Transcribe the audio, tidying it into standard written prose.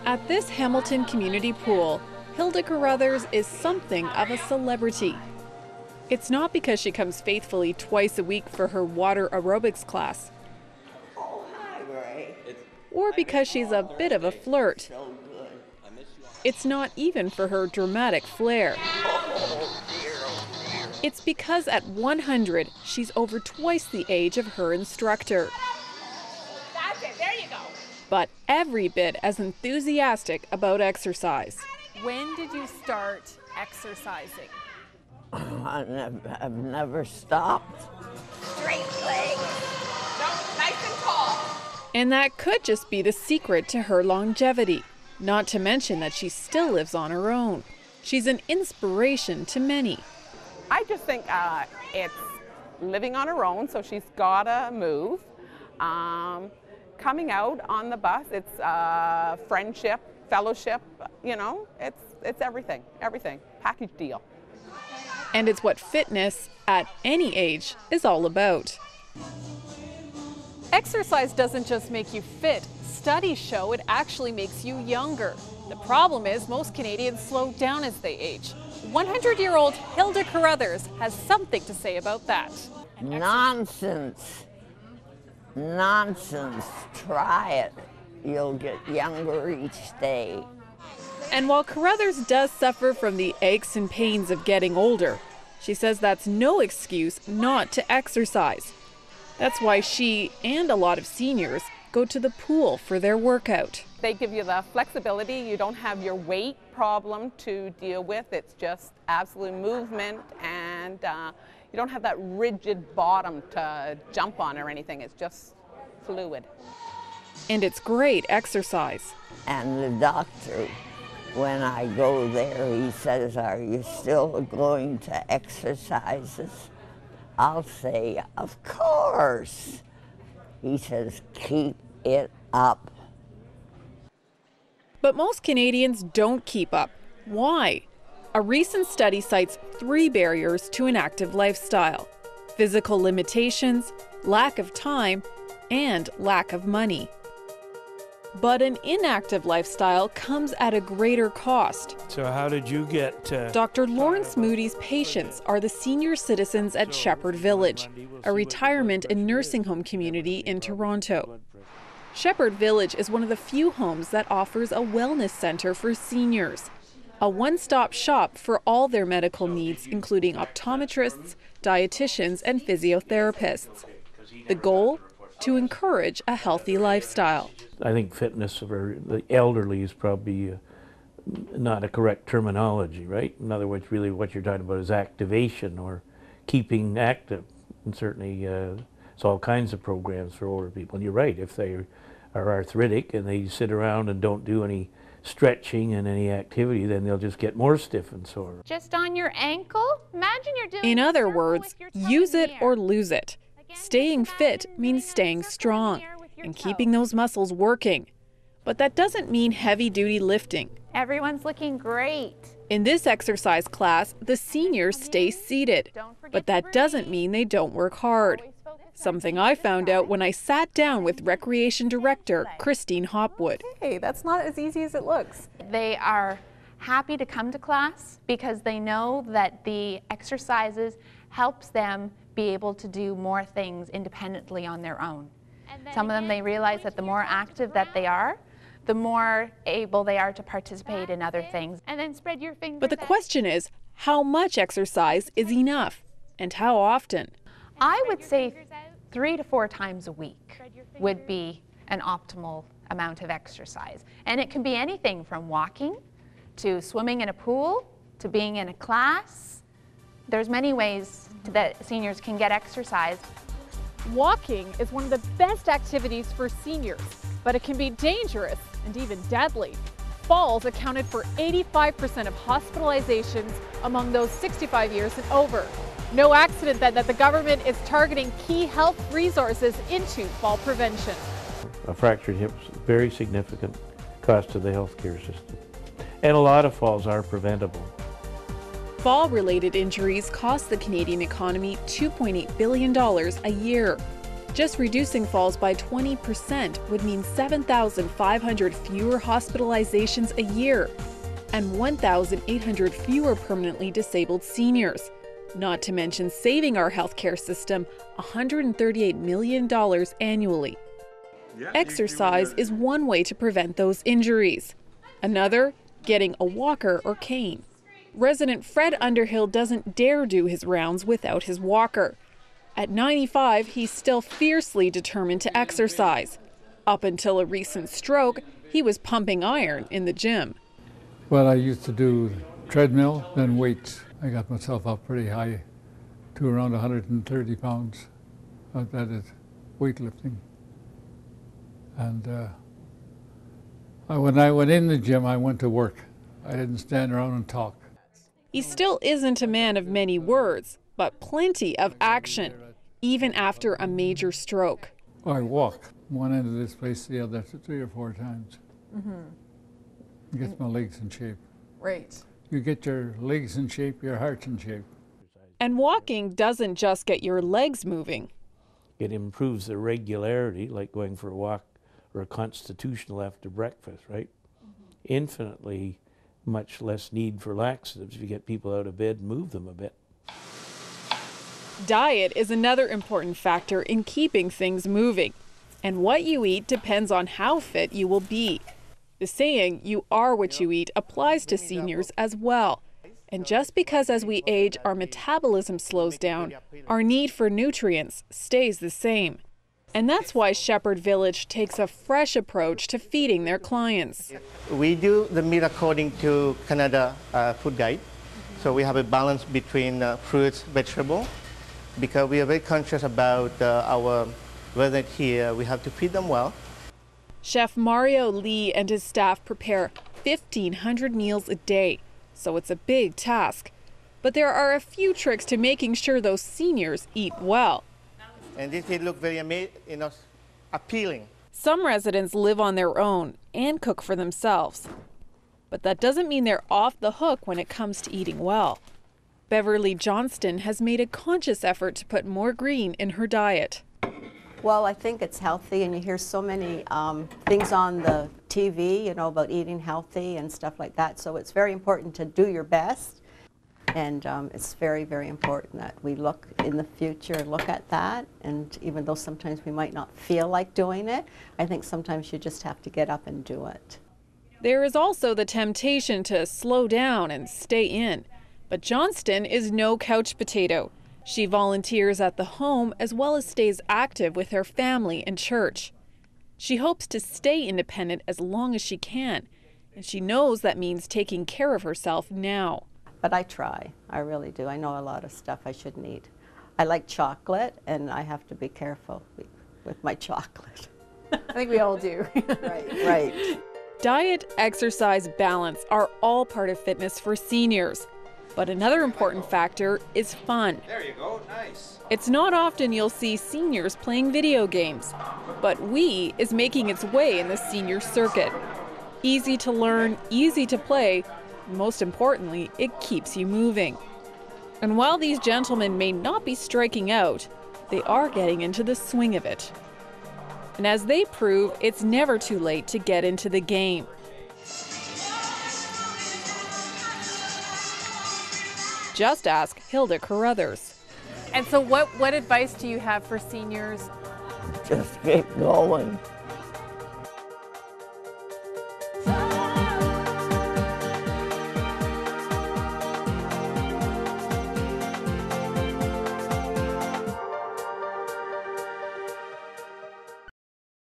At this Hamilton community pool, Hilda Carruthers is something of a celebrity. It's not because she comes faithfully twice a week for her water aerobics class, or because she's a bit of a flirt. It's not even for her dramatic flair. It's because at 100, she's over twice the age of her instructor. That's it, there you go. But every bit as enthusiastic about exercise. When did you start exercising? I've never stopped. Straight legs. No, nice and tall. And that could just be the secret to her longevity. Not to mention that she still lives on her own. She's an inspiration to many. I just think it's living on her own, so she's gotta move. Coming out on the bus, it's friendship, fellowship, you know, it's everything, package deal. And it's what fitness at any age is all about. Exercise doesn't just make you fit. Studies show it actually makes you younger. The problem is most Canadians slow down as they age. 100-year-old Hilda Carruthers has something to say about that. Nonsense. Nonsense. Try it. You'll get younger each day. And while Carruthers does suffer from the aches and pains of getting older, she says that's no excuse not to exercise. That's why she and a lot of seniors go to the pool for their workout. They give you the flexibility. You don't have your weight problem to deal with. It's just absolute movement, and you don't have that rigid bottom to jump on or anything. It's just fluid. And it's great exercise. And the doctor, when I go there, he says, "Are you still going to exercises?" I'll say, "Of course." He says, "Keep it up." But most Canadians don't keep up. Why? A recent study cites 3 barriers to an active lifestyle: physical limitations, lack of time, and lack of money. But an inactive lifestyle comes at a greater cost. So how did you get Dr. Lawrence Mudie's patients are the senior citizens at Shepherd Village, a retirement and nursing home community in Toronto. Shepherd Village is one of the few homes that offers a wellness center for seniors, a one-stop shop for all their medical needs, including optometrists, dietitians, and physiotherapists. The goal? To encourage a healthy lifestyle. I think fitness for the elderly is probably not a correct terminology, right? In other words, really what you're talking about is activation or keeping active. And certainly it's all kinds of programs for older people. And you're right, if they are arthritic and they sit around and don't do any stretching and any activity, then they'll just get more stiff and sore. Just on your ankle? Imagine you're doing In other words, use it or lose it. Staying fit means staying strong and keeping those muscles working. But that doesn't mean heavy-duty lifting. Everyone's looking great. In this exercise class, the seniors stay seated, but that doesn't mean they don't work hard. Something I found out when I sat down with Recreation Director Christine Hopwood. Hey, that's not as easy as it looks. They are happy to come to class because they know that the exercises helps them be able to do more things independently on their own. Some of them, they realize that the more active that they are, the more able they are to participate in other things. And then spread your fingers. But the question is, how much exercise is enough and how often? I would say 3 to 4 times a week would be an optimal amount of exercise. And it can be anything from walking to swimming in a pool to being in a class. There's many ways that seniors can get exercise. Walking is one of the best activities for seniors, but it can be dangerous and even deadly. Falls accounted for 85% of hospitalizations among those 65 years and over. No accident then that the government is targeting key health resources into fall prevention. A fractured hip is a very significant cost to the healthcare system. And a lot of falls are preventable. Fall-related injuries cost the Canadian economy $2.8 billion a year. Just reducing falls by 20% would mean 7,500 fewer hospitalizations a year and 1,800 fewer permanently disabled seniors, not to mention saving our healthcare system $138 million annually. Exercise is one way to prevent those injuries. Another, getting a walker or cane. Resident Fred Underhill doesn't dare do his rounds without his walker. At 95, he's still fiercely determined to exercise. Up until a recent stroke, he was pumping iron in the gym. Well, I used to do treadmill, then weights. I got myself up pretty high to around 130 pounds. That is weightlifting. And when I went in the gym, I went to work. I didn't stand around and talk. He still isn't a man of many words, but plenty of action, even after a major stroke. I walk one end of this place to the other 3 or 4 times. It gets my legs in shape. Right. You get your legs in shape, your heart's in shape. And walking doesn't just get your legs moving. It improves the regularity, like going for a walk or a constitutional after breakfast, right? Infinitely much less need for laxatives if you get people out of bed and move them a bit. Diet is another important factor in keeping things moving. And what you eat depends on how fit you will be. The saying, "you are what you eat," applies to seniors as well. And just because as we age our metabolism slows down, our need for nutrients stays the same. And that's why Shepherd Village takes a fresh approach to feeding their clients. We do the meal according to Canada food guide. So we have a balance between fruits, vegetable, because we are very conscious about our resident here. We have to feed them well. Chef Mario Lee and his staff prepare 1,500 meals a day, so it's a big task. But there are a few tricks to making sure those seniors eat well. And this will look very appealing. Some residents live on their own and cook for themselves. But that doesn't mean they're off the hook when it comes to eating well. Beverly Johnston has made a conscious effort to put more green in her diet. Well, I think it's healthy, and you hear so many things on the TV, you know, about eating healthy and stuff like that. So it's very important to do your best, and it's very, very important that we look in the future and look at that. And even though sometimes we might not feel like doing it, I think sometimes you just have to get up and do it. There is also the temptation to slow down and stay in. But Johnston is no couch potato. She volunteers at the home as well as stays active with her family and church. She hopes to stay independent as long as she can, and she knows that means taking care of herself now. But I try, I really do. I know a lot of stuff I shouldn't eat. I like chocolate, and I have to be careful with my chocolate. I think we all do. Right. Diet, exercise, balance are all part of fitness for seniors. But another important factor is fun. There you go, nice. It's not often you'll see seniors playing video games, but Wii is making its way in the senior circuit. Easy to learn, easy to play, and most importantly, it keeps you moving. And while these gentlemen may not be striking out, they are getting into the swing of it. And as they prove, it's never too late to get into the game. Just ask Hilda Carruthers. And so what advice do you have for seniors? Just keep going.